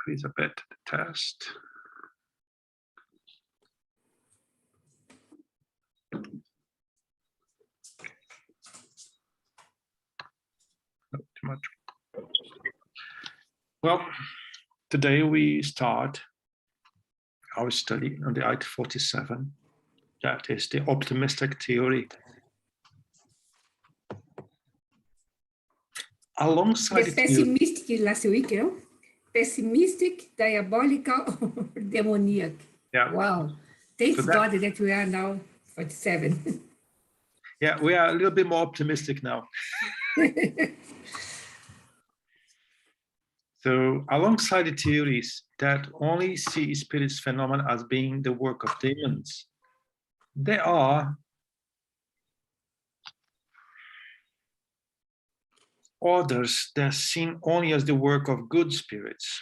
increase a bit the test. Not too much. Well, today we start our study on the IT-47. That is the optimistic theory. Alongside the pessimistic last week, you know? Pessimistic, diabolical, or demoniac. Yeah. Wow. Thank So God that we are now 47. Yeah, we are a little bit more optimistic now. So alongside the theories that only see spirits phenomena as being the work of demons, there are others that are seen only as the work of good spirits.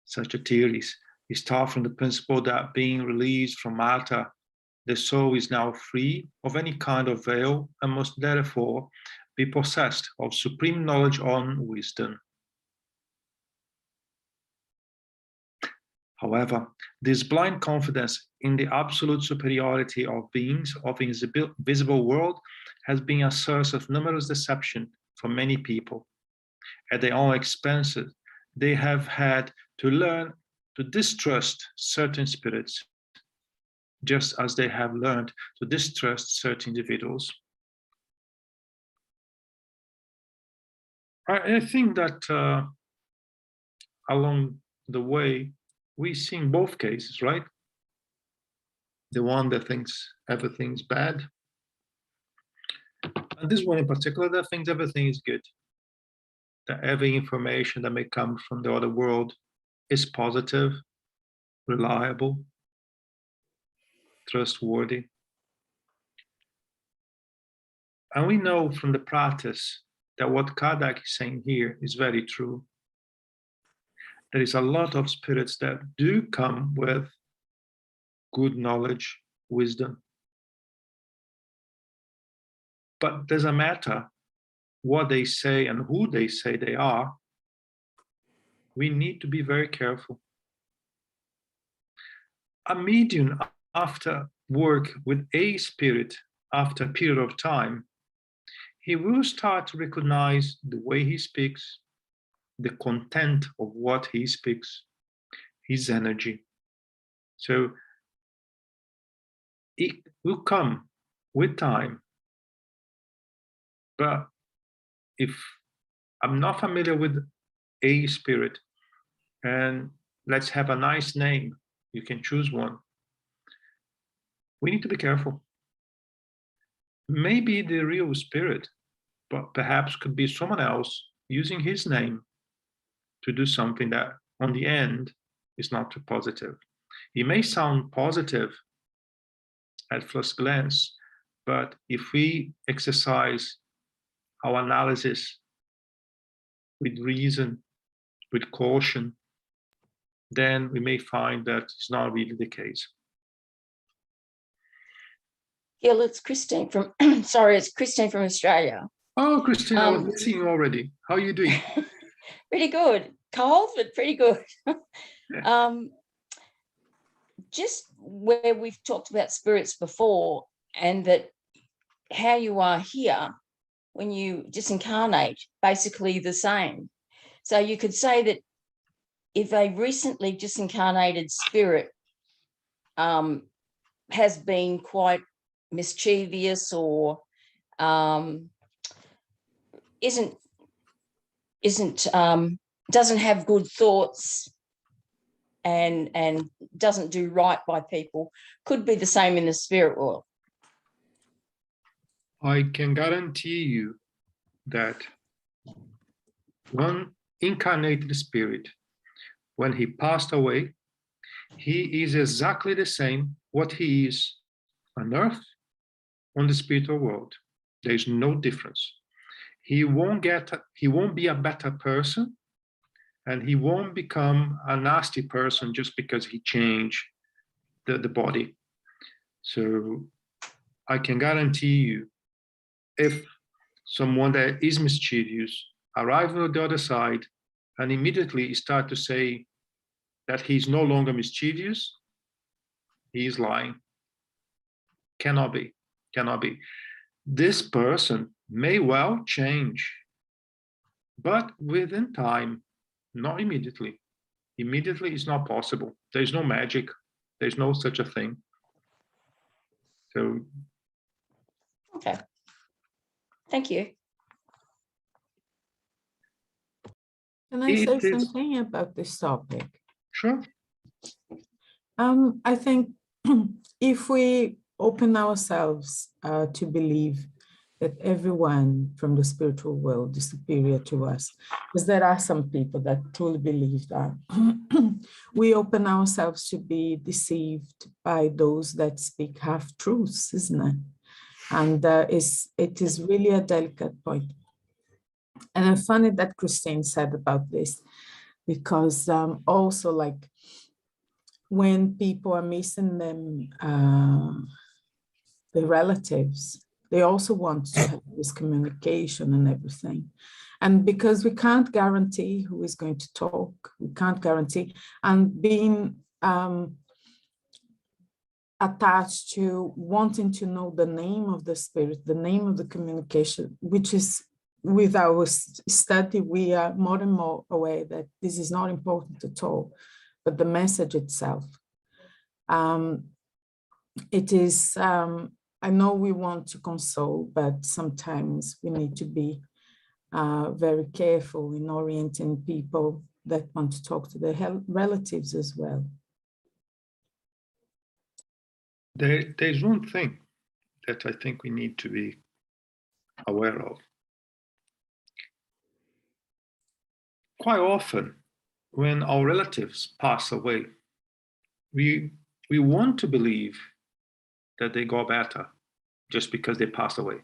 Such a theories start from the principle that being released from matter, the soul is now free of any kind of veil and must therefore be possessed of supreme knowledge and wisdom. However, this blind confidence in the absolute superiority of beings of the invisible world has been a source of numerous deception for many people. At their own expenses, they have had to learn to distrust certain spirits, just as they have learned to distrust certain individuals. I think that along the way, we see in both cases, right? The one that thinks everything's bad, and this one in particular that thinks everything is good, that every information that may come from the other world is positive, reliable, trustworthy. And we know from the practice that what Kardec is saying here is very true. There is a lot of spirits that do come with good knowledge, wisdom. But doesn't matter what they say and who they say they are, we need to be very careful. A medium, after work with a spirit after a period of time, he will start to recognize the way he speaks, the content of what he speaks, his energy. So it will come with time. But if I'm not familiar with a spirit, and let's have a nice name, you can choose one, we need to be careful. Maybe the real spirit, but perhaps could be someone else using his name to do something that on the end is not too positive. It may sound positive at first glance, but if we exercise our analysis with reason, with caution, then we may find that it's not really the case. Gil, it's Christine from, sorry, it's Christine from Australia. Oh, Christine, I was missing you already. How are you doing? Pretty good. Cold, but pretty good. Yeah. Just where we've talked about spirits before, and that how you are here when you disincarnate, basically the same. So you could say that if a recently disincarnated spirit has been quite mischievous or doesn't have good thoughts and doesn't do right by people, could be the same in the spirit world. I can guarantee you that one incarnated spirit, when he passed away, he is exactly the same what he is on earth, on the spiritual world. There is no difference. He won't be a better person, and he won't become a nasty person just because he changed the body. So I can guarantee you, if someone that is mischievous arrive on the other side, and immediately start to say that he's no longer mischievous, he is lying. Cannot be, cannot be. This person may well change, but within time, not immediately. Immediately is not possible. There's no magic. There's no such a thing. So, Okay. Thank you. Can I say It is- something about this topic? sure. I think if we open ourselves to believe that everyone from the spiritual world is superior to us, because there are some people that truly believe that, we open ourselves to be deceived by those that speak half truths, isn't it? And it is really a delicate point. And I'm funny that Christine said about this, because also like when people are missing them, the relatives, they also want to have this communication and everything. And because we can't guarantee who is going to talk, we can't guarantee, and being attached to wanting to know the name of the spirit, the name of the communication, which is with our study, we are more and more aware that this is not important at all, but the message itself. It is, I know we want to console, but sometimes we need to be very careful in orienting people that want to talk to their relatives as well. There's one thing that I think we need to be aware of. Quite often, when our relatives pass away, we want to believe that they got better just because they passed away.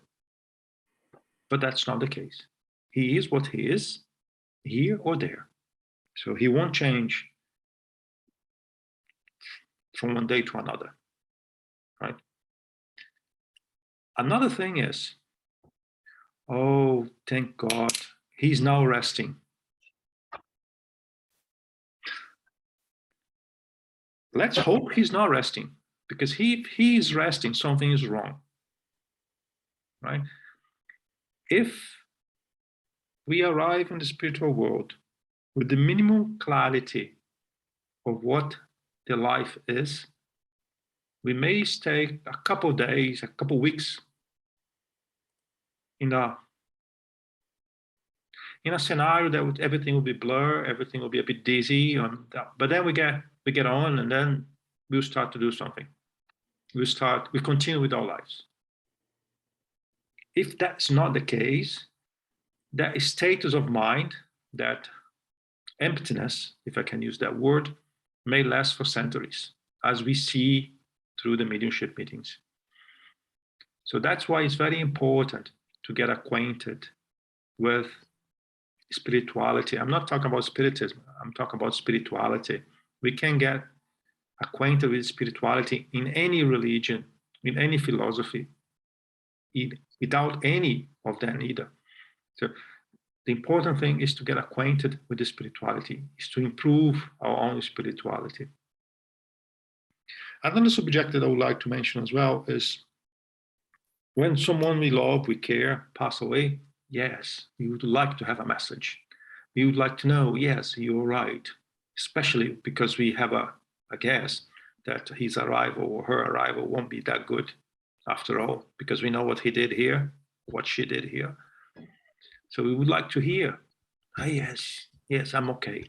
But that's not the case. He is what he is, here or there. So he won't change from one day to another, right? Another thing is, oh, thank God, he's now resting. Let's hope he's not resting, because if he is resting, something is wrong, right? If we arrive in the spiritual world with the minimal clarity of what the life is, we may stay a couple of days, a couple of weeks in a scenario that everything will be blur, everything will be a bit dizzy, but then we get on, and then we'll start to do something. We continue with our lives. If that's not the case, that status of mind, that emptiness, if I can use that word, may last for centuries, as we see through the mediumship meetings. So that's why it's very important to get acquainted with spirituality. I'm not talking about spiritism, I'm talking about spirituality. We can get acquainted with spirituality in any religion, in any philosophy, without any of them either. So the important thing is to get acquainted with the spirituality, is to improve our own spirituality. Another subject that I would like to mention as well is when someone we love, we care, pass away, yes, we would like to have a message. We would like to know, yes, you're right, especially because we have a guess that his arrival or her arrival won't be that good after all, because we know what he did here, what she did here. So we would like to hear, yes, I'm okay.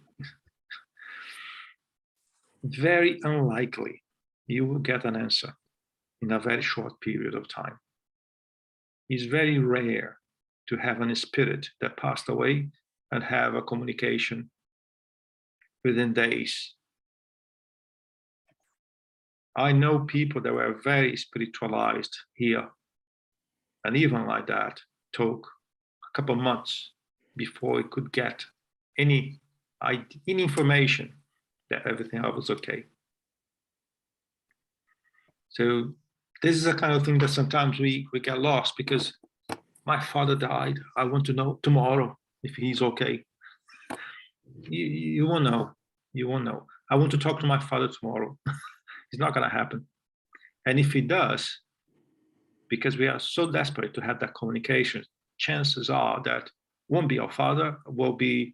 Very unlikely you will get an answer in a very short period of time. It's very rare to have a spirit that passed away and have a communication within days. I know people that were very spiritualized here, and even like that, took a couple of months before we could get any information that everything else was okay. So this is the kind of thing that sometimes we get lost, because my father died. I want to know tomorrow. if he's okay. You won't know. You won't know. I want to talk to my father tomorrow. It's not going to happen. And if he does, because we are so desperate to have that communication, chances are that won't be our father, will be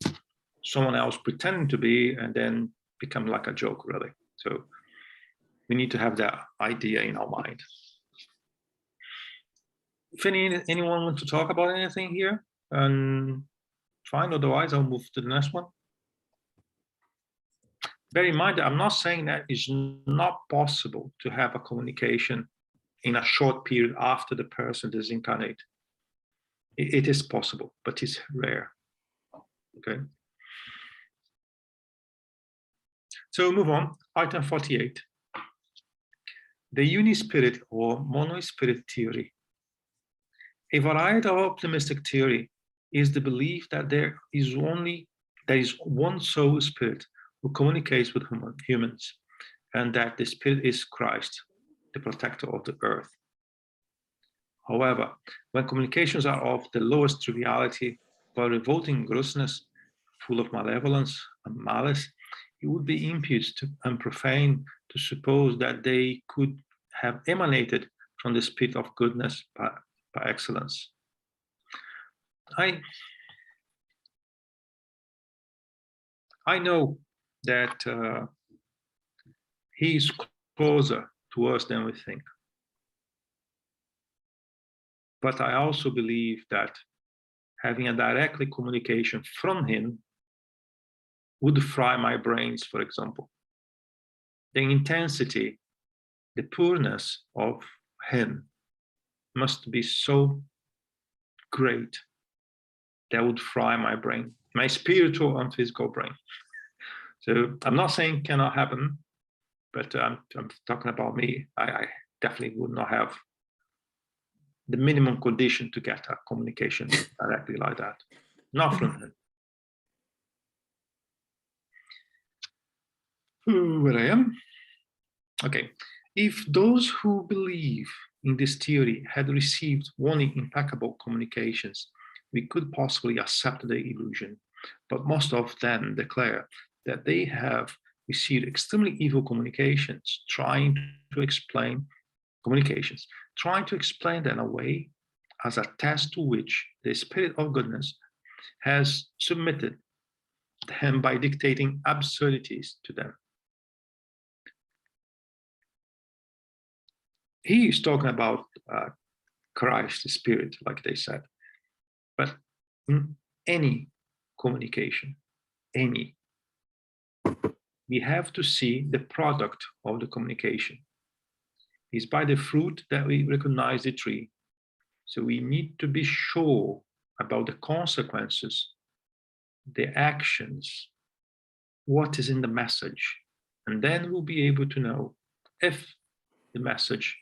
someone else pretending to be, and then become like a joke, really. So we need to have that idea in our mind. If anyone wants to talk about anything here, fine, otherwise I'll move to the next one. Bear in mind that I'm not saying that it's not possible to have a communication in a short period after the person disincarnate. It is possible, but it's rare. Okay. So move on, item 48. The unispirit or monospirit theory. A variety of optimistic theory is the belief that there is one soul spirit who communicates with humans, and that the spirit is Christ, the protector of the earth. However, when communications are of the lowest triviality or revolting grossness, full of malevolence and malice, it would be impious and profane to suppose that they could have emanated from the spirit of goodness by excellence. I know that he is closer to us than we think. But I also believe that having a direct communication from him would fry my brains, for example. The intensity, the pureness of him must be so great that would fry my brain, my spiritual and physical brain. So I'm not saying cannot happen, but I'm talking about me. I definitely would not have the minimum condition to get a communication directly like that. Not from him. Where I am. Okay. If those who believe in this theory had received only impeccable communications, we could possibly accept the illusion. But most of them declare that they have received extremely evil communications, trying to explain them away as a test to which the spirit of goodness has submitted them by dictating absurdities to them. He is talking about Christ, the Spirit, like they said. But in any communication, we have to see the product of the communication. It's by the fruit that we recognize the tree. So we need to be sure about the consequences, the actions, what is in the message. And then we'll be able to know if the message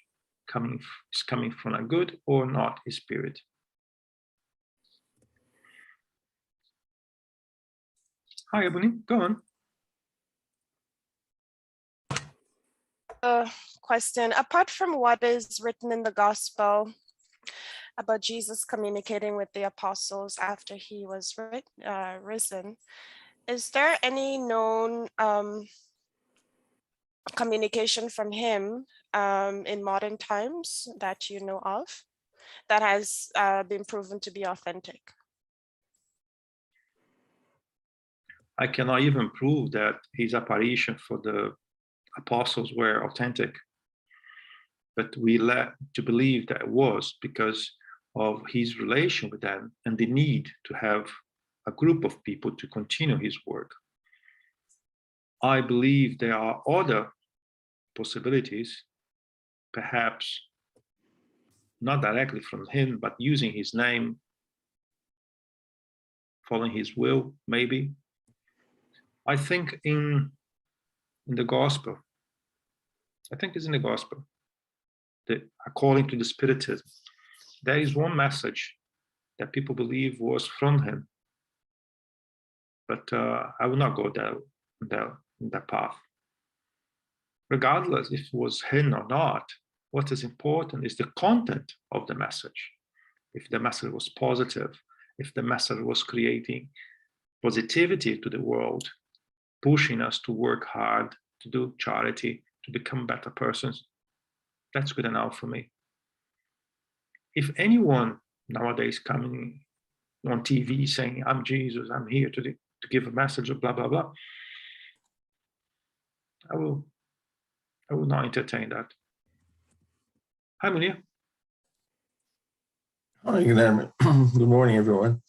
is coming from a good or not a spirit. Hi, Ebony, go on. Question, apart from what is written in the gospel about Jesus communicating with the apostles after he was risen, is there any known communication from him in modern times that you know of that has been proven to be authentic? I cannot even prove that his apparition for the apostles were authentic, but we led to believe that it was because of his relation with them and the need to have a group of people to continue his work. I believe there are other possibilities, perhaps not directly from him, but using his name, following his will, maybe. I think in the gospel, I think it's in the gospel, that according to the Spiritism, there is one message that people believe was from him. But I will not go down that path. Regardless if it was him or not, what is important is the content of the message. If the message was positive if the message was creating positivity to the world, pushing us to work hard, to do charity, to become better persons, that's good enough for me. If anyone nowadays coming on TV saying, I'm Jesus, I'm here to give a message of blah, blah, blah, I will not entertain that. Hi, Munir. Hi, Guilherme. Good morning, everyone.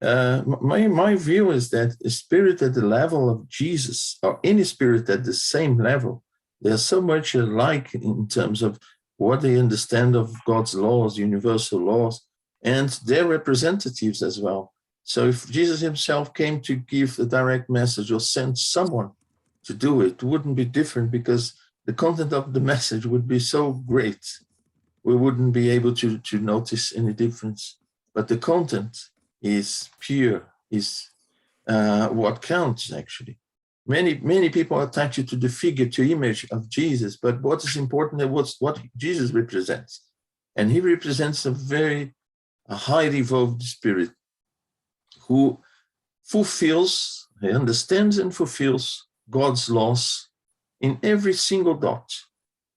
My view is that a spirit at the level of Jesus, or any spirit at the same level, they're so much alike in terms of what they understand of God's laws, universal laws, and their representatives as well. So if Jesus himself came to give a direct message or sent someone to do it, it wouldn't be different, because the content of the message would be so great. We wouldn't be able to notice any difference. But the content is pure, is what counts, actually. Many people attach it to the figure, to image of Jesus, but what is important is what Jesus represents. And he represents a highly evolved spirit who fulfills, he understands and fulfills God's laws in every single dot.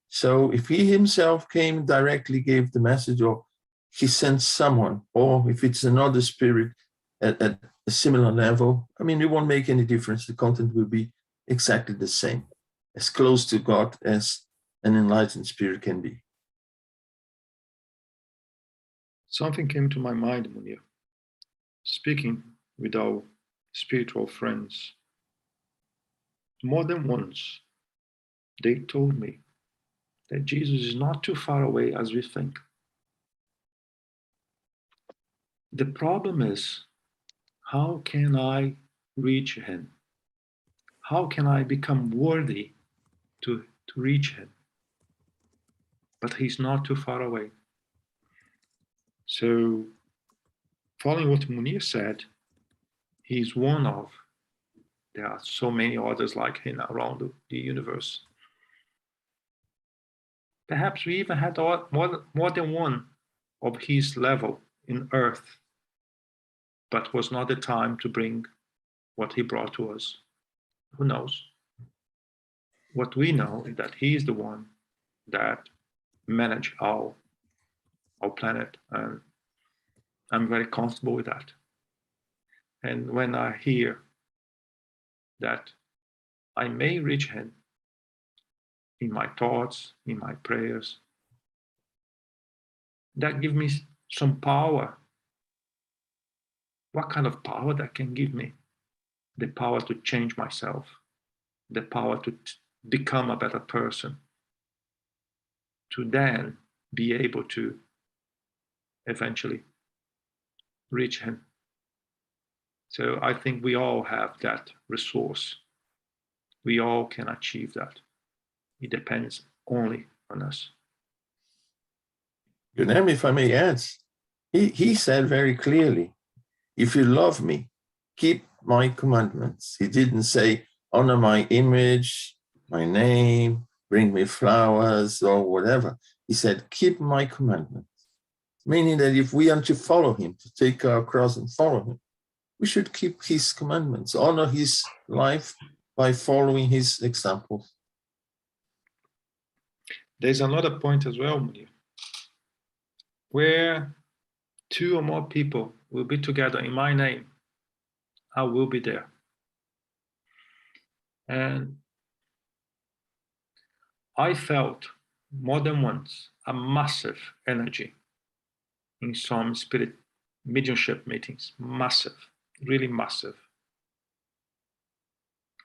So if he himself came directly, gave the message, or he sent someone, or if it's another spirit at a similar level, I mean, it won't make any difference. The content will be exactly the same, as close to God as an enlightened spirit can be. Something came to my mind, Munir. Speaking with our spiritual friends, more than once, they told me that Jesus is not too far away as we think. The problem is, how can I reach him? How can I become worthy to reach him? But he's not too far away. So, following what Munir said, he's one of, there are so many others like him around the universe. Perhaps we even had more than one of his level in Earth, but was not the time to bring what he brought to us. Who knows? What we know is that he is the one that managed our planet, and I'm very comfortable with that. And when I hear that I may reach him in my thoughts, in my prayers, that gives me some power. What kind of power that can give me? The power to change myself, the power to become a better person, to then be able to eventually reach him. So I think we all have that resource. We all can achieve that. It depends only on us. Guilherme, if I may add, he said very clearly, if you love me, keep my commandments. He didn't say, honor my image, my name, bring me flowers or whatever. He said, keep my commandments. Meaning that if we are to follow him, to take our cross and follow him, we should keep his commandments, honor his life by following his examples. There's another point as well, Munir, where 2 or more people will be together in my name, I will be there. And I felt more than once a massive energy in some spirit mediumship meetings, massive, really massive.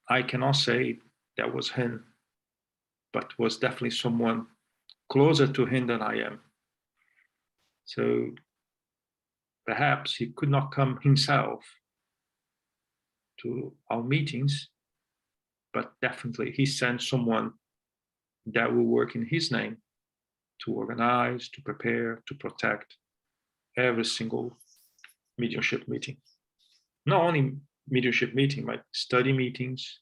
I cannot say that was him, but was definitely someone closer to him than I am. So perhaps he could not come himself to our meetings, but definitely he sent someone that will work in his name to organize, to prepare, to protect every single mediumship meeting. Not only mediumship meeting, but study meetings,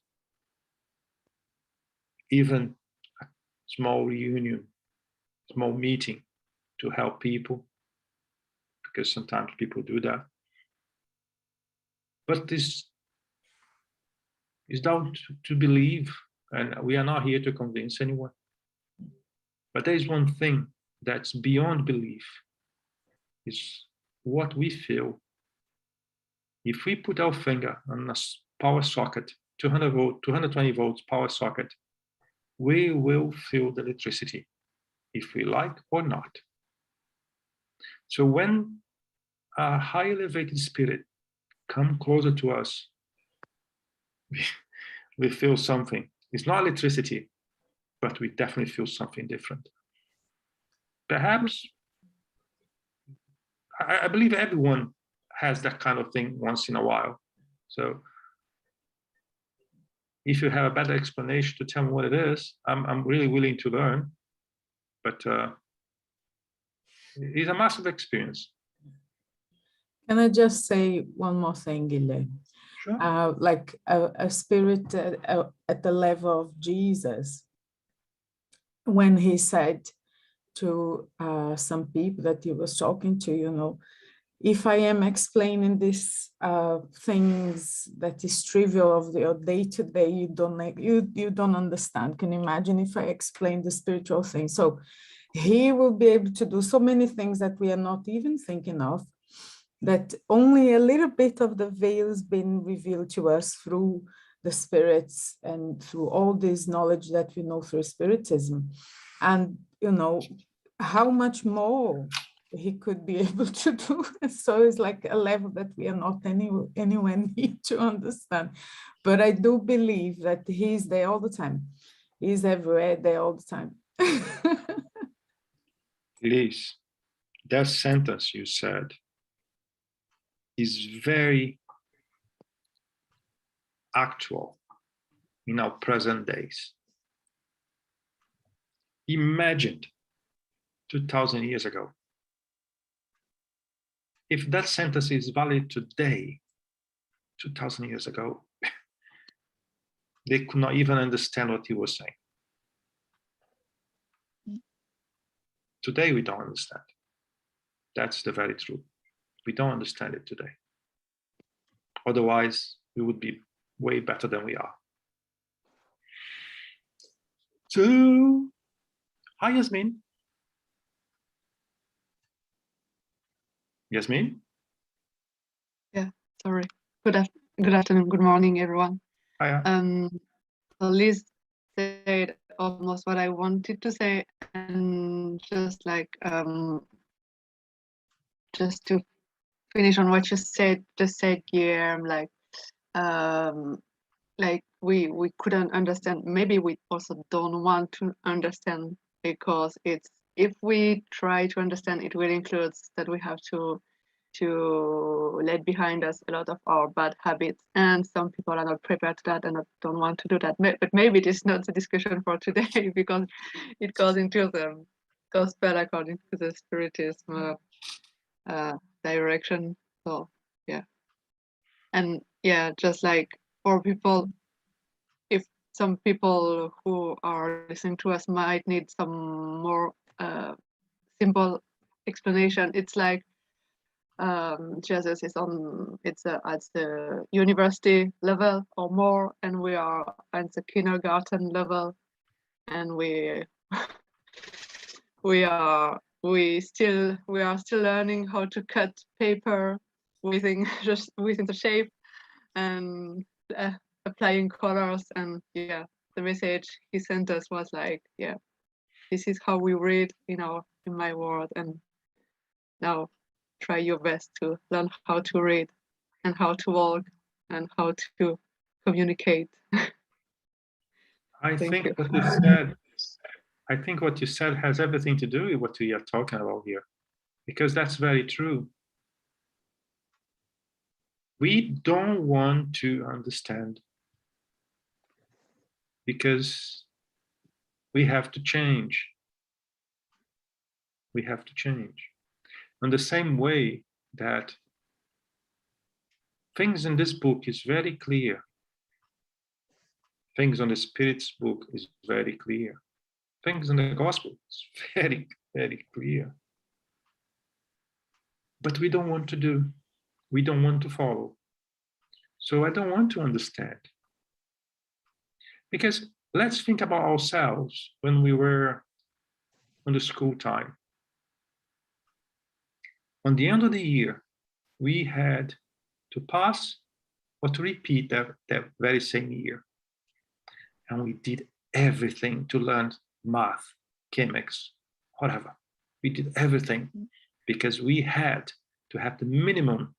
even a small reunion, small meeting to help people, because sometimes people do that. But this is down to believe, and we are not here to convince anyone. But there is one thing that's beyond belief, is what we feel. If we put our finger on a power socket, 220 volts power socket, we will feel the electricity, if we like or not. So when a high elevated spirit come closer to us, we feel something. It's not electricity, but we definitely feel something different. Perhaps, I believe everyone has that kind of thing once in a while. So if you have a better explanation to tell me what it is, I'm really willing to learn. But it's a massive experience. Can I just say one more thing, Guilherme? Sure. Like a spirit at the level of Jesus, when he said to some people that he was talking to, you know, if I am explaining these things that is trivial of your day to day, you don't understand. Can you imagine if I explain the spiritual thing? So he will be able to do so many things that we are not even thinking of, that only a little bit of the veil has been revealed to us through the spirits and through all this knowledge that we know through spiritism. And, you know, how much more he could be able to do. So it's like a level that we are not anywhere near to understand. But I do believe that he's there all the time. He's everywhere, there all the time. Liz, that sentence you said is very actual in our present days. Imagine 2,000 years ago. If that sentence is valid today, 2,000 years ago, they could not even understand what he was saying. Today, we don't understand. That's the very truth. We don't understand it today. Otherwise, we would be way better than we are. So, hi, Yasmin. Yasmin? Sorry. Good afternoon, good morning, everyone. Hiya. So Liz said almost what I wanted to say, and just to finish on what you said, Guilherme, like we couldn't understand. Maybe we also don't want to understand, because it's, if we try to understand, it will include that we have to let behind us a lot of our bad habits, and some people are not prepared to that and don't want to do that. But maybe it is not the discussion for today, because it goes into the gospel according to the spiritism direction. So yeah, and yeah, just like for people, if some people who are listening to us might need some more simple explanation, it's like Jesus is on, it's at the university level or more, and we are at the kindergarten level, and we are still learning how to cut paper within the shape, and applying colors. And yeah, the message he sent us was like, yeah, this is how we read in my world, and now try your best to learn how to read and how to walk and how to communicate. I think what you said has everything to do with what we are talking about here, because that's very true. We don't want to understand because we have to change. We have to change. In the same way that things in this book is very clear. Things on the Spirit's book is very clear. Things in the Gospel is very, very clear. But we don't want to do. We don't want to follow. So I don't want to understand. Because let's think about ourselves when we were on the school time. On the end of the year, we had to pass or to repeat that very same year. And we did everything to learn math, chemics, whatever. We did everything because we had to have the minimum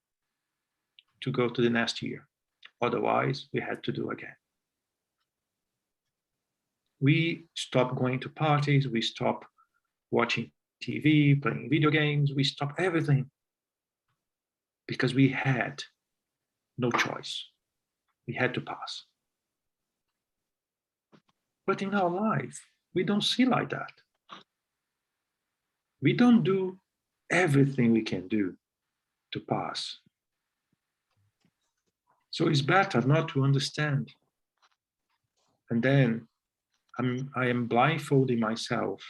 to go to the next year. Otherwise, we had to do again. We stopped going to parties, we stopped watching TV, playing video games, we stopped everything because we had no choice. We had to pass. But in our life, we don't see like that. We don't do everything we can do to pass. So it's better not to understand. And then I am blindfolding myself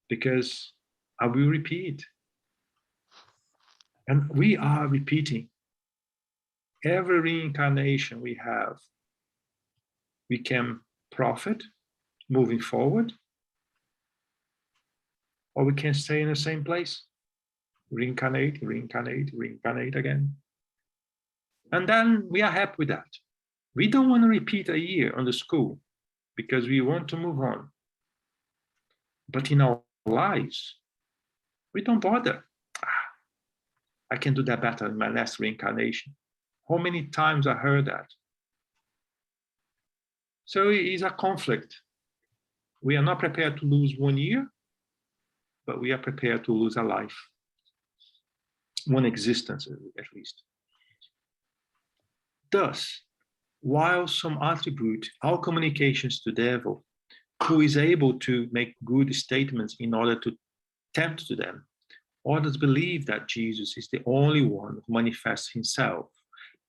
because I will repeat. And we are repeating. Every reincarnation we have, we can profit moving forward, or we can stay in the same place, reincarnate, reincarnate, reincarnate again. And then we are happy with that. We don't want to repeat a year on the school because we want to move on. But in our lives, we don't bother. I can do that better in my next reincarnation. How many times I heard that? So it is a conflict. We are not prepared to lose 1 year, but we are prepared to lose a life, one existence at least. Thus, while some attribute our communications to the devil, who is able to make good statements in order to tempt to them, others believe that Jesus is the only one who manifests himself,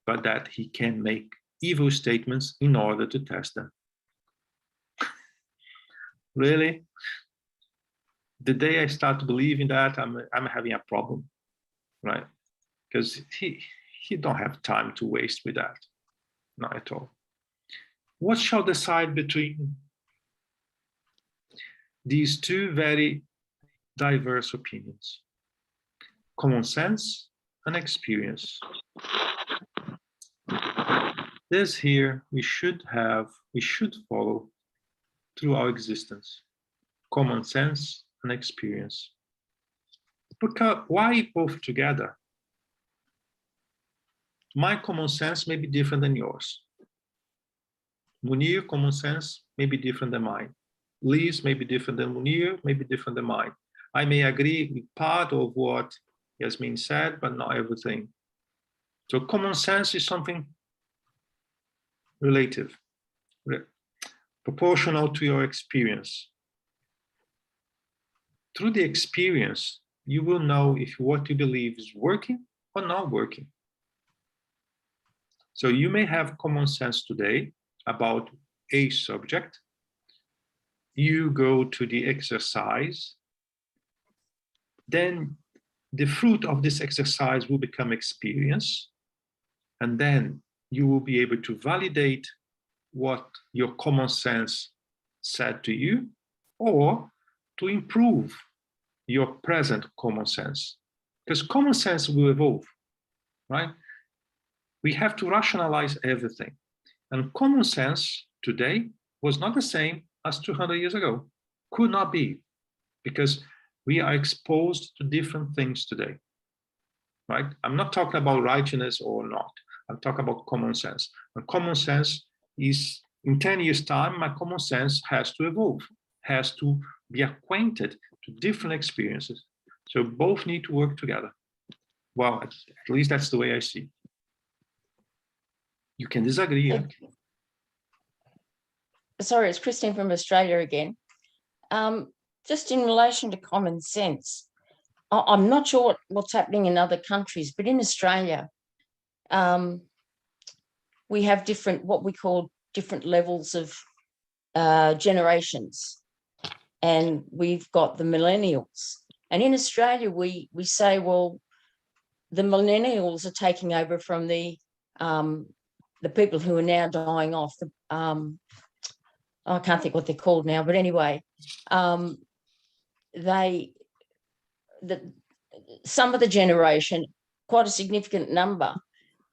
but that he can make evil statements in order to test them. Really? The day I start to believe in that, I'm having a problem, right? Because he don't have time to waste with that, not at all. What shall decide between these two very diverse opinions? Common sense and experience. This here we should follow through our existence. Common sense and experience. Because why both together? My common sense may be different than yours. Munir common sense may be different than mine. Liz may be different than Munir, may be different than mine. I may agree with part of what Yasmin said, but not everything. So common sense is something relative, proportional to your experience. Through the experience, you will know if what you believe is working or not working. So you may have common sense today about a subject. You go to the exercise, then the fruit of this exercise will become experience, and then you will be able to validate what your common sense said to you, or to improve your present common sense. Because common sense will evolve, right? We have to rationalize everything. And common sense today was not the same as 200 years ago. Could not be, because we are exposed to different things today, right? I'm not talking about righteousness or not. I'm talking about common sense. And common sense is, in 10 years' time, my common sense has to evolve, has to be acquainted to different experiences. So both need to work together. Well, at least that's the way I see it. You can disagree. Yeah? Sorry, it's Christine from Australia again. Just in relation to common sense, I'm not sure what's happening in other countries, but in Australia, we have what we call different levels of generations. And we've got the millennials. And in Australia, we say, well, the millennials are taking over from the people who are now dying off. I can't think what they're called now, but anyway, some of the generation, quite a significant number,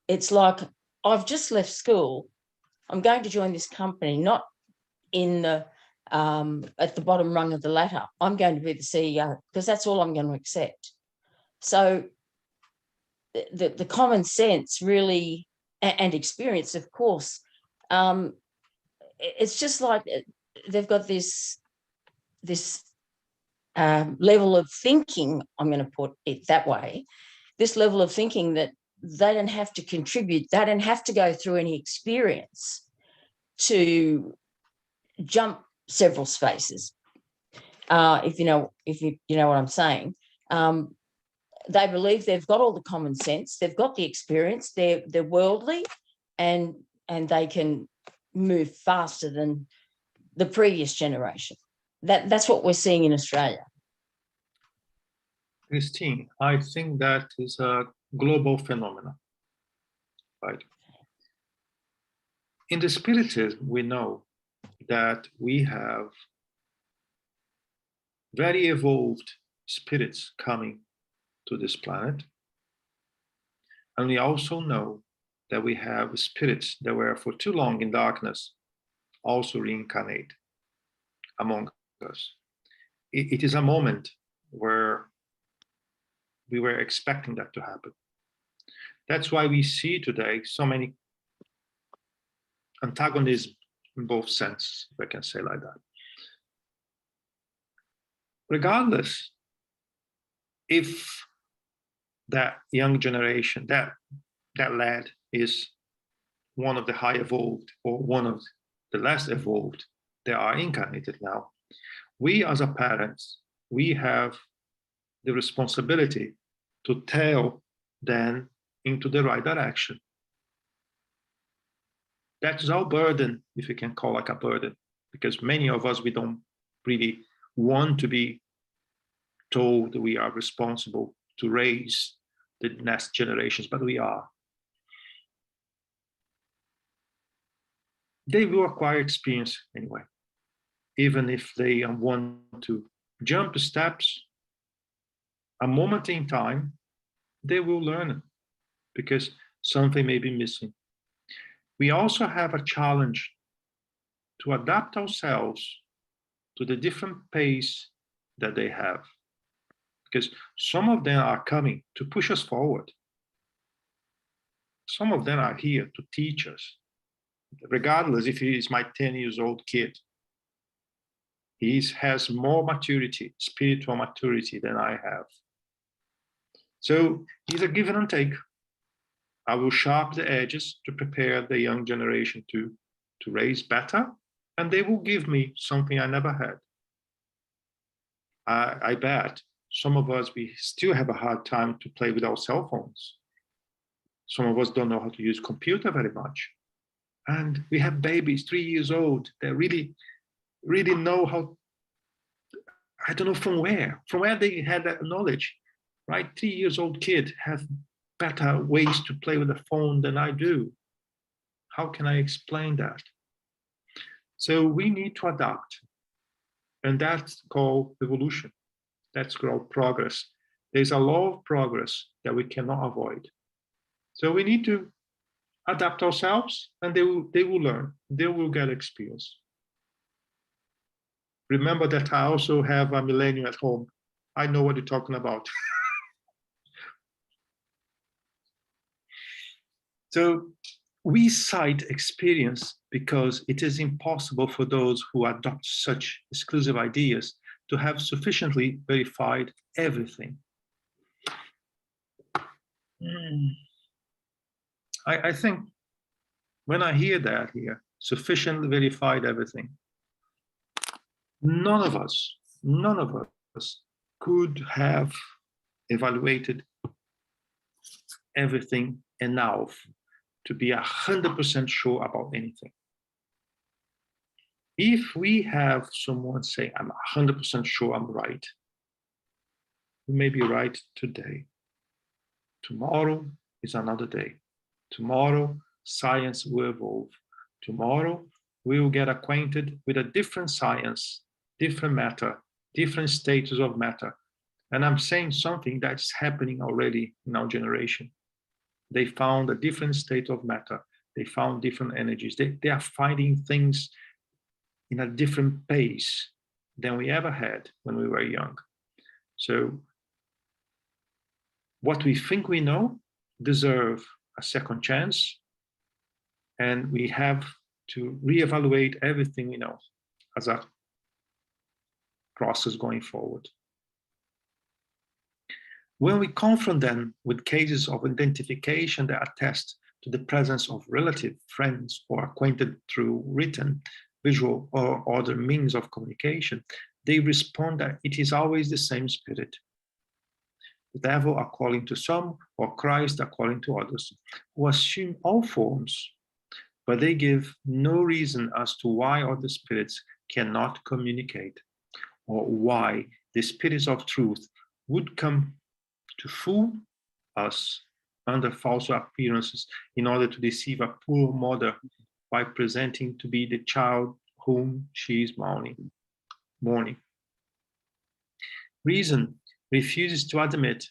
it's like, I've just left school, I'm going to join this company, not in the at the bottom rung of the ladder. I'm going to be the CEO because that's all I'm going to accept. So the common sense really, and experience, of course, it's just like they've got this level of thinking, I'm going to put it that way, this level of thinking that they don't have to contribute, they don't have to go through any experience to jump several spaces. If you know what I'm saying. They believe they've got all the common sense, they've got the experience, they're worldly, and they can move faster than the previous generation. That's what we're seeing in Australia. Christine, I think that is a global phenomenon, right? In the Spiritism, we know that we have very evolved spirits coming to this planet. And we also know that we have spirits that were for too long in darkness also reincarnate among us. It is a moment where we were expecting that to happen. That's why we see today so many antagonism in both senses, if I can say like that. Regardless, if that young generation, that lad is one of the high evolved or one of the less evolved that are incarnated now, we as a parents, we have the responsibility to tell them into the right direction. That is our burden, if you can call it a burden, because many of us, we don't really want to be told we are responsible to raise the next generations, but we are. They will acquire experience anyway, even if they want to jump steps, a moment in time, they will learn it because something may be missing. We also have a challenge to adapt ourselves to the different pace that they have, because some of them are coming to push us forward. Some of them are here to teach us, regardless if he is my 10 years old kid. He has more maturity, spiritual maturity than I have. So it's a give and take. I will sharpen the edges to prepare the young generation to raise better, and they will give me something I never had. I bet some of us, we still have a hard time to play with our cell phones. Some of us don't know how to use computer very much. And we have babies, 3 years old, that really know how, I don't know from where they had that knowledge, right? 3 years old kid have better ways to play with the phone than I do. How can I explain that? So we need to adapt. And that's called evolution. That's called progress. There's a law of progress that we cannot avoid. So we need to adapt ourselves, and they will learn. They will get experience. Remember that I also have a millennial at home. I know what you're talking about. So we cite experience because it is impossible for those who adopt such exclusive ideas to have sufficiently verified everything. I think when I hear that here, sufficiently verified everything, none of us could have evaluated everything enough to be 100% sure about anything. If we have someone say, I'm 100% sure I'm right, we may be right today, Tomorrow is another day. Tomorrow, science will evolve. Tomorrow, we will get acquainted with a different science, different matter, different status of matter. And I'm saying something that's happening already in our generation. They found a different state of matter. They found different energies. They are finding things in a different pace than we ever had when we were young. So what we think we know deserve a second chance, and we have to reevaluate everything we know as a process going forward. When we confront them with cases of identification that attest to the presence of relative, friends, or acquainted through written, visual, or other means of communication, they respond that it is always the same spirit. The devil according to some, or Christ according to others, who assume all forms, but they give no reason as to why other spirits cannot communicate, or why the spirits of truth would come to fool us under false appearances in order to deceive a poor mother by presenting to be the child whom she is mourning. Reason refuses to admit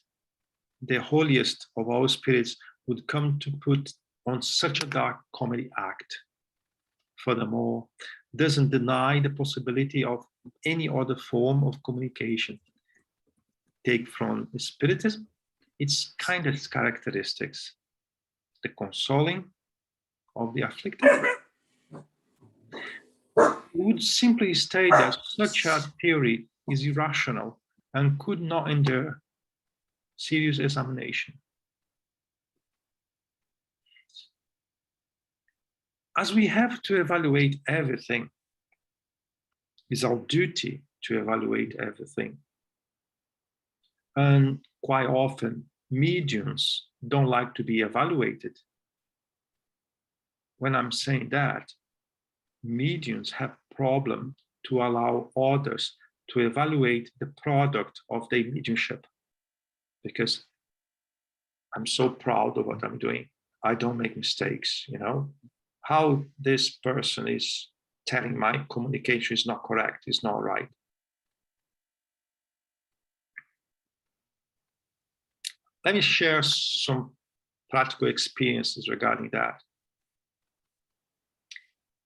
the holiest of all spirits would come to put on such a dark comedy act. Furthermore, doesn't deny the possibility of any other form of communication. Take from Spiritism its kind of characteristics: the consoling of the afflicted. We would simply state that such a theory is irrational and could not endure serious examination. As we have to evaluate everything, it's our duty to evaluate everything. And quite often, mediums don't like to be evaluated. When I'm saying that, mediums have problem to allow others to evaluate the product of their mediumship, because I'm so proud of what I'm doing. I don't make mistakes, you know. How this person is telling my communication is not correct, is not right. Let me share some practical experiences regarding that.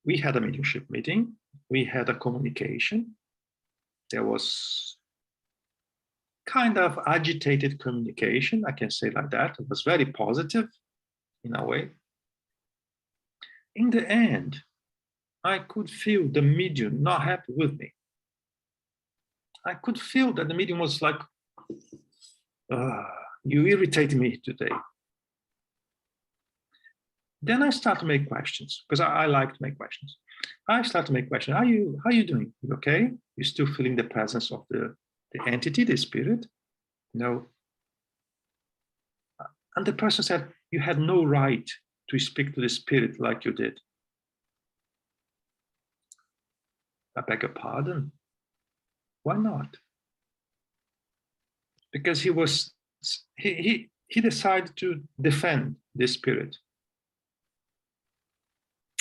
We had a mediumship meeting. We had a communication. There was kind of agitated communication, I can say like that. It was very positive in a way. In the end, I could feel the medium not happy with me. I could feel that the medium was like, you irritate me today. Then I start to make questions, because I like to make questions. I start to make questions. How you doing? You okay? You still feeling the presence of the entity, the spirit? No. And the person said, you had no right to speak to the spirit like you did. I beg your pardon. Why not? Because he decided to defend the spirit.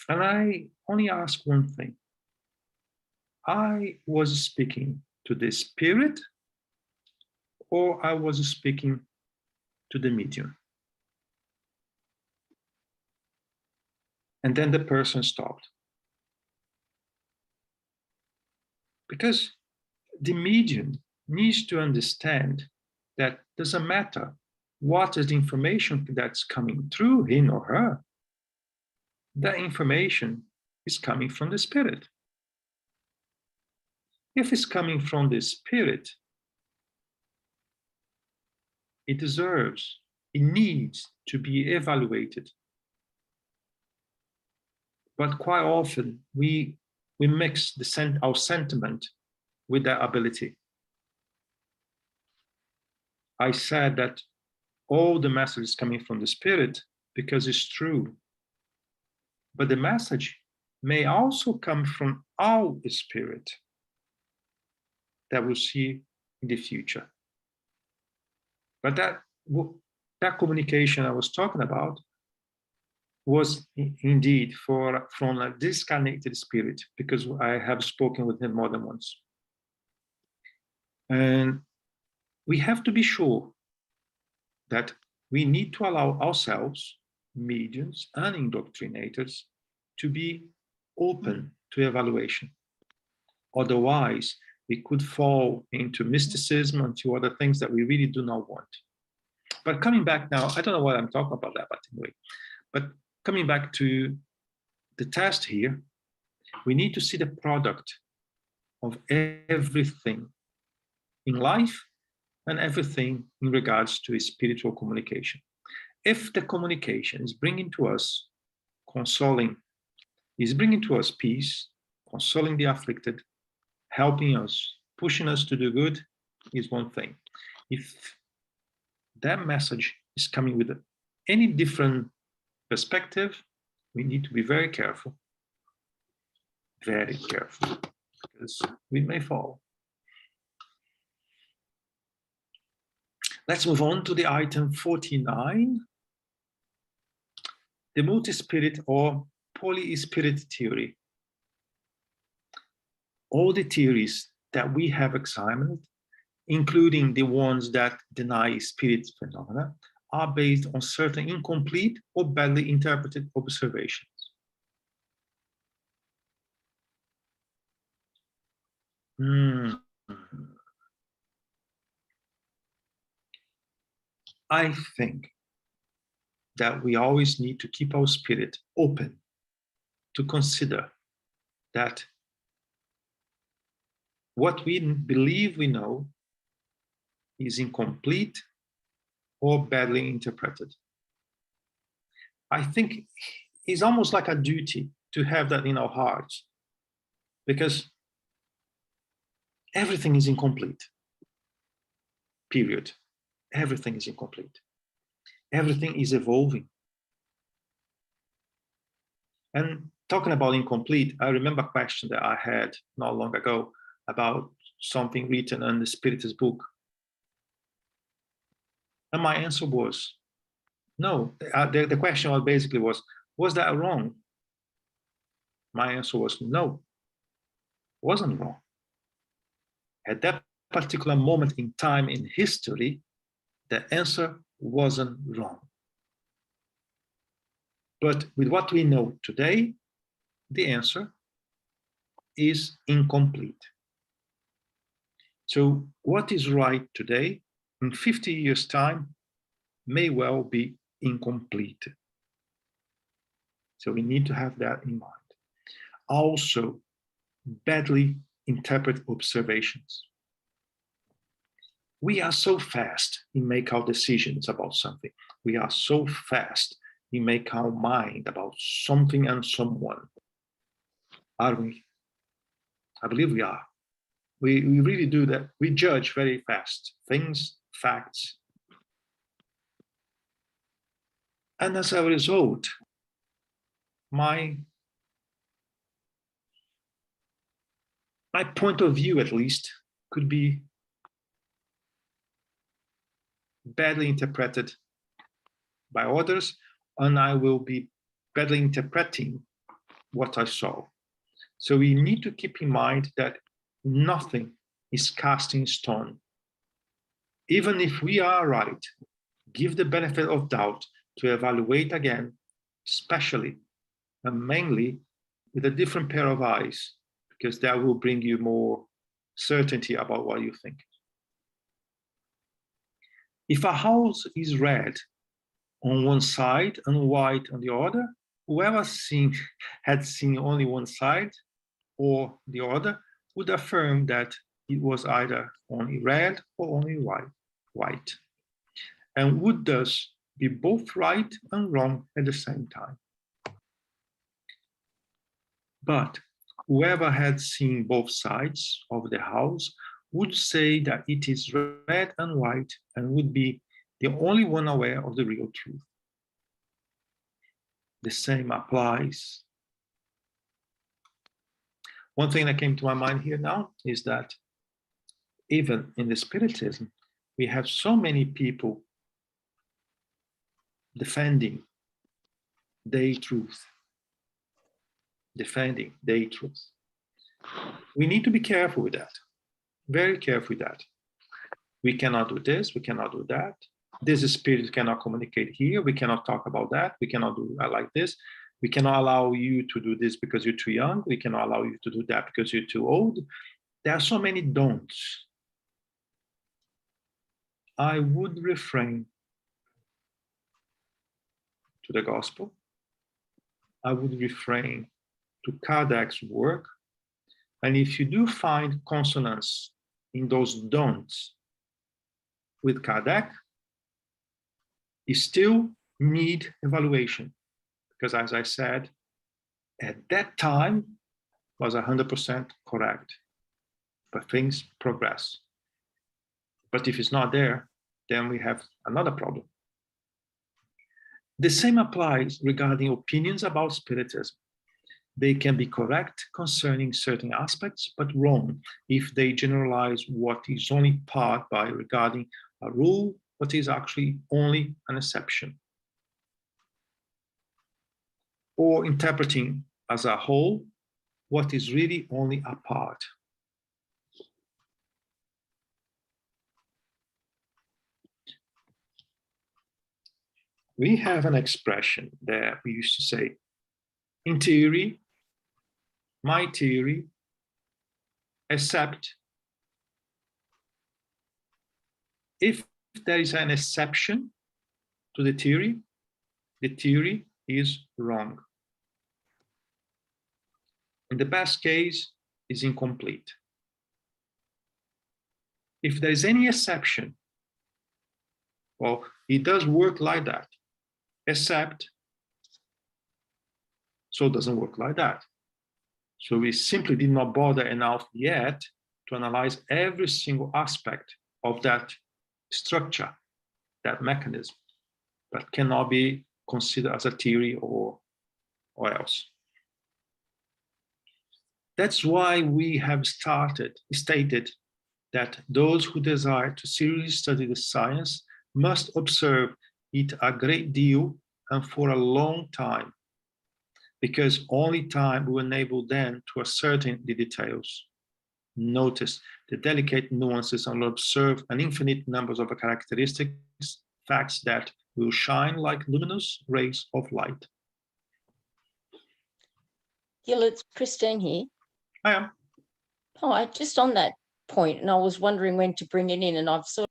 And I only ask one thing. I was speaking to the spirit, or I was speaking to the medium? And then the person stopped. Because the medium needs to understand that doesn't matter what is the information that's coming through him or her. That information is coming from the spirit. If it's coming from the spirit, it deserves, it needs to be evaluated. But quite often we mix our sentiment with that ability. I said that all the message is coming from the spirit because it's true. But the message may also come from our spirit that we'll see in the future. But that communication I was talking about was indeed from a discarnated spirit, because I have spoken with him more than once. And we have to be sure that we need to allow ourselves, mediums and indoctrinators, to be open to evaluation. Otherwise, we could fall into mysticism and to other things that we really do not want. But coming back now, I don't know what I'm talking about that, but anyway, but coming back to the test here, we need to see the product of everything in life and everything in regards to spiritual communication. If the communication is bringing to us consoling, is bringing to us peace, consoling the afflicted, helping us, pushing us to do good, is one thing. If that message is coming with any different perspective, we need to be very careful, because we may fall. Let's move on to the item 49, the multi-spirit or poly-spirit theory. All the theories that we have examined, including the ones that deny spirit phenomena, are based on certain incomplete or badly interpreted observations. I think that we always need to keep our spirit open to consider that what we believe we know is incomplete or badly interpreted. I think it's almost like a duty to have that in our hearts, because everything is incomplete, period. Everything is incomplete. Everything is evolving. And talking about incomplete, I remember a question that I had not long ago about something written in the Spiritist book. And my answer was, no. The question was basically was that wrong? My answer was no, it wasn't wrong. At that particular moment in time in history, the answer wasn't wrong. But with what we know today, the answer is incomplete. So what is right today, in 50 years' time, may well be incomplete. So we need to have that in mind. Also, badly interpreted observations. We are so fast in making our decisions about something. We are so fast in making our mind about something and someone. Are we? I believe we are. We really do that. We judge very fast things, facts. And as a result, my point of view, at least, could be badly interpreted by others, and I will be badly interpreting what I saw. So we need to keep in mind that nothing is cast in stone. Even if we are right, give the benefit of doubt to evaluate again, especially and mainly with a different pair of eyes, because that will bring you more certainty about what you think. If a house is red on one side and white on the other, whoever had seen only one side or the other would affirm that it was either only red or only white, and would thus be both right and wrong at the same time. But whoever had seen both sides of the house would say that it is red and white and would be the only one aware of the real truth. The same applies. One thing that came to my mind here now is that even in the Spiritism, we have so many people defending their truth. Defending their truth. We need to be careful with that. Very careful with that. We cannot do this, we cannot do that. This spirit cannot communicate here. We cannot talk about that. We cannot do like this. We cannot allow you to do this because you're too young. We cannot allow you to do that because you're too old. There are so many don'ts. I would refrain to the gospel. I would refrain to Kardec's work. And if you do find consonance in those don'ts with Kardec, you still need evaluation. Because as I said, at that time was 100% correct, but things progress. But if it's not there, then we have another problem. The same applies regarding opinions about Spiritism. They can be correct concerning certain aspects, but wrong if they generalize what is only part by regarding a rule, what is actually only an exception. Or interpreting as a whole what is really only a part. We have an expression that we used to say, in theory, my theory, except if there is an exception to the theory is wrong. In the best case, is incomplete. If there is any exception, well, it does work like that, except, so it doesn't work like that. So we simply did not bother enough yet to analyze every single aspect of that structure, that mechanism, that cannot be considered as a theory or else. That's why we have stated that those who desire to seriously study the science must observe it a great deal and for a long time, because only time will enable them to ascertain the details, notice the delicate nuances, and observe an infinite numbers of characteristics, facts that will shine like luminous rays of light. Gil, it's Christine here. I am. Oh, just on that point, and I was wondering when to bring it in, and I've sort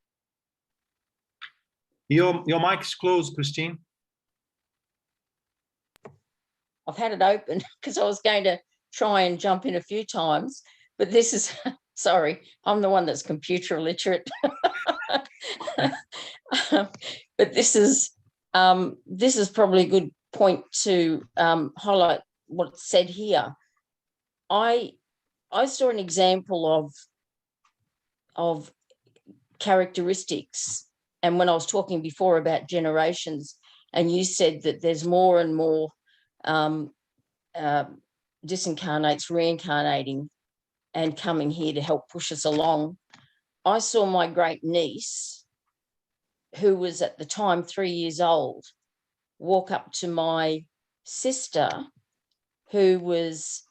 Your mic is closed, Christine. I've had it open because I was going to try and jump in a few times, but this is, sorry, I'm the one that's computer illiterate. But this is probably a good point to highlight what's said here. I saw an example of characteristics, and when I was talking before about generations, and you said that there's more and more disincarnates reincarnating and coming here to help push us along. I saw my great niece, who was at the time 3 years old, walk up to my sister, who was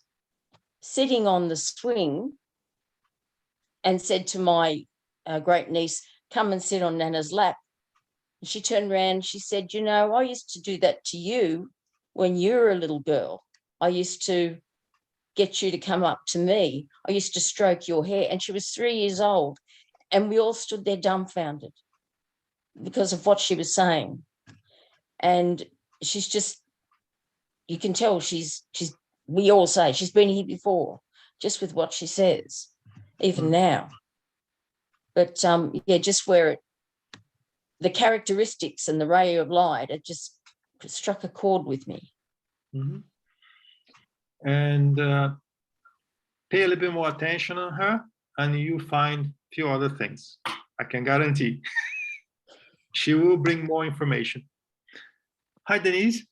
sitting on the swing, and said to my great niece, "Come and sit on Nana's lap." And she turned around, she said, "You know, I used to do that to you when you were a little girl. I used to get you to come up to me. I used to stroke your hair." And she was 3 years old. And we all stood there dumbfounded because of what she was saying. And she's just, you can tell we all say she's been here before, just with what she says, even now. But yeah, just where the characteristics and the ray of light, it just struck a chord with me. Mm-hmm. And pay a little bit more attention on her, and you find a few other things. I can guarantee. She will bring more information. Hi, Denise.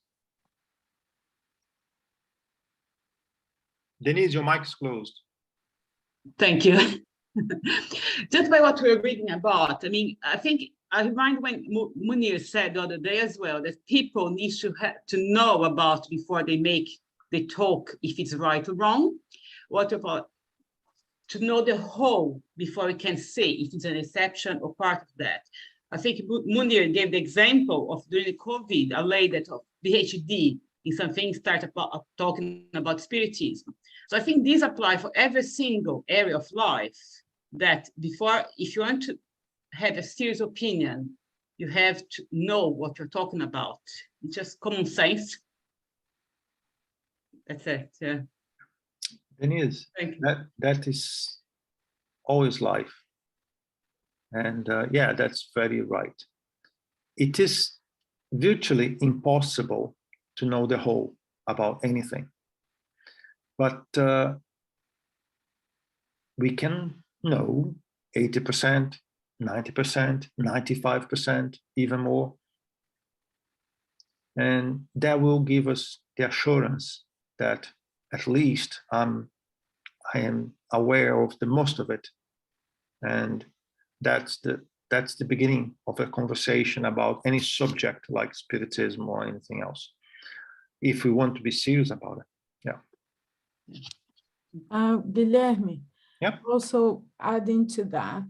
Denise, your mic is closed. Thank you. Just by what we're reading about, I mean, I think I remind when Munir said the other day as well, that people need to know about before they talk, if it's right or wrong. What about to know the whole before we can say if it's an exception or part of that? I think Munir gave the example of during COVID, a lady that of PhD in something started talking about spiritism. So I think these apply for every single area of life, that before, if you want to have a serious opinion, you have to know what you're talking about. It's just common sense. That's it. Yeah. Denise, that is always life. And yeah, that's very right. It is virtually impossible to know the whole about anything. But we can know 80%, 90%, 95%, even more. And that will give us the assurance that at least I am aware of the most of it. And that's the beginning of a conversation about any subject like spiritism or anything else, if we want to be serious about it. Yeah. Guilherme, Yep. also adding to that,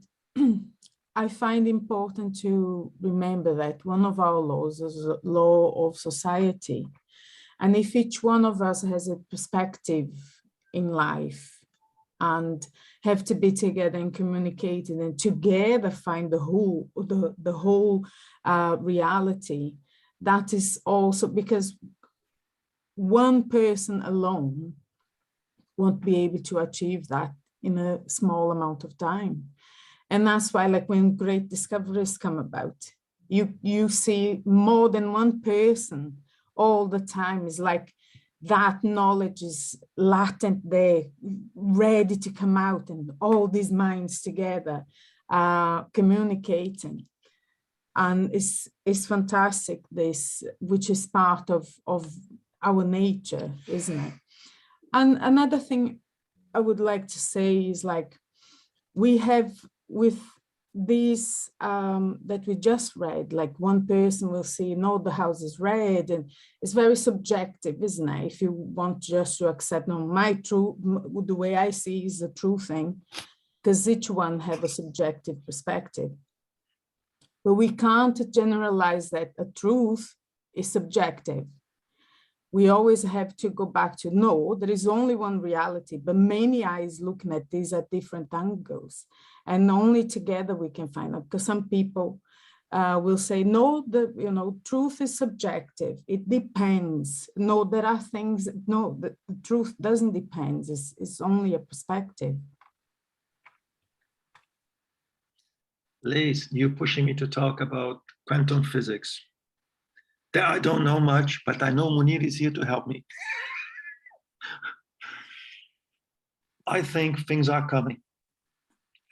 I find important to remember that one of our laws is a law of society. And if each one of us has a perspective in life and have to be together and communicating and together find the whole reality, that is also because one person alone won't be able to achieve that in a small amount of time. And that's why, like, when great discoveries come about, you see more than one person all the time. Is like that knowledge is latent there, ready to come out, and all these minds together communicating. And it's fantastic, this, which is part of our nature, isn't it? And another thing I would like to say is, like, we have with these that we just read, like one person will say, no, the house is red, and it's very subjective, isn't it? If you want just to accept, no, my truth, the way I see is the true thing, because each one have a subjective perspective. But we can't generalize that a truth is subjective. We always have to go back to, no, there is only one reality, but many eyes looking at these at different angles. And only together we can find out, because some people will say, no, truth is subjective. It depends. No, there are things, no, the truth doesn't depend. It's only a perspective. Liz, you're pushing me to talk about quantum physics. That I don't know much, but I know Munir is here to help me. I think things are coming.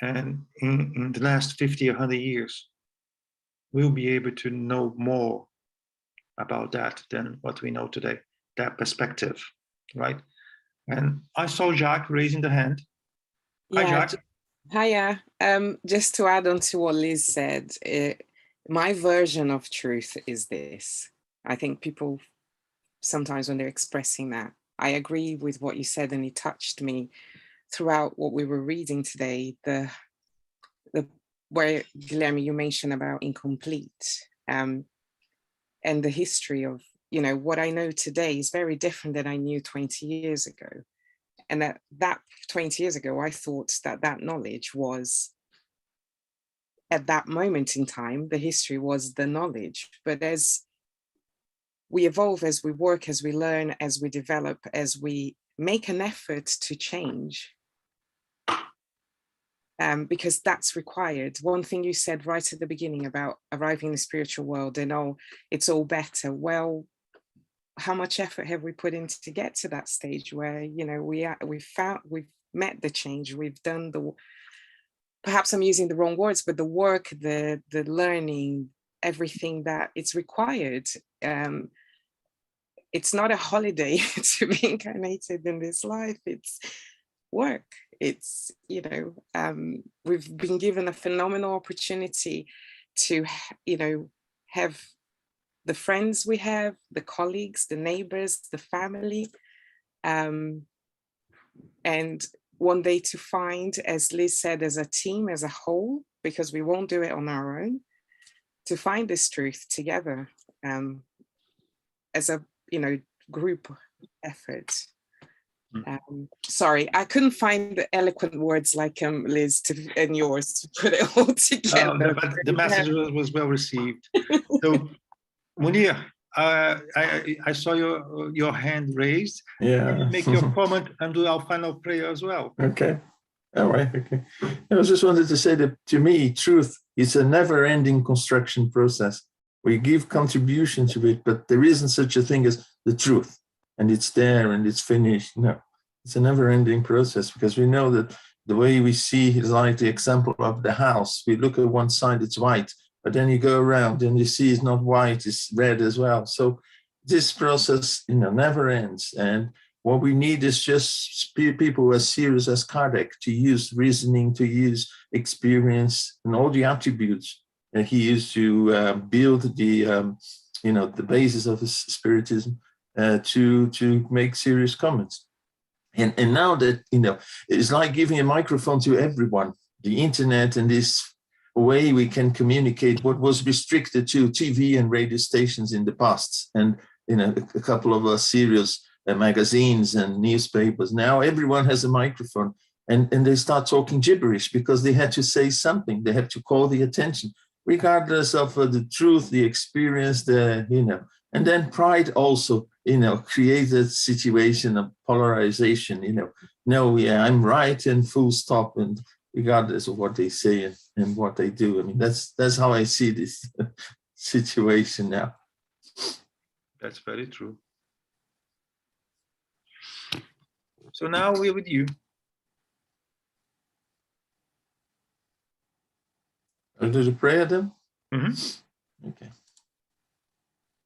And in the last 50 or 100 years, we'll be able to know more about that than what we know today, that perspective, right? And I saw Jacques raising the hand. Hi, Jacques. Hiya. Just to add on to what Liz said, my version of truth is this. I think people sometimes when they're expressing that, I agree with what you said, and it touched me throughout what we were reading today, the where, Guilherme, you mentioned about incomplete, and the history of, what I know today is very different than I knew 20 years ago. And that 20 years ago, I thought that knowledge was, at that moment in time, the history was the knowledge. But as we evolve, as we work, as we learn, as we develop, as we make an effort to change, because that's required. One thing you said right at the beginning about arriving in the spiritual world and, oh, it's all better. Well, how much effort have we put in to get to that stage where, we've met the change, we've done perhaps I'm using the wrong words, but the work, the learning, everything that it's required. It's not a holiday to be incarnated in this life. It's work. It's, we've been given a phenomenal opportunity to, have the friends we have, the colleagues, the neighbors, the family, and one day to find, as Liz said, as a team, as a whole, because we won't do it on our own, to find this truth together as a, group effort. Sorry, I couldn't find the eloquent words like Liz and yours to put it all together. But the message was well received. So, Munir, I saw your hand raised. Yeah. Make your comment and do our final prayer as well. Okay. All right. Okay. I just wanted to say that to me, truth is a never-ending construction process. We give contribution to it, but there isn't such a thing as the truth, and it's there and it's finished. No, it's a never-ending process, because we know that the way we see is like the example of the house. We look at one side, it's white, but then you go around and you see it's not white, it's red as well. So this process, never ends. And what we need is just people as serious as Kardec to use reasoning, to use experience, and all the attributes that he used to build the basis of his spiritism to make serious comments. And now that, it's like giving a microphone to everyone, the internet, and this way we can communicate what was restricted to TV and radio stations in the past, and a couple of serious magazines and newspapers. Now everyone has a microphone, and they start talking gibberish because they had to say something. They had to call the attention, regardless of the truth, the experience, and then pride also, creates a situation of polarization, no, yeah, I'm right, and full stop, and regardless of what they say and what they do. I mean, that's how I see this situation now. That's very true. So now we're with you. I'll do the prayer then? Mm-hmm. Okay.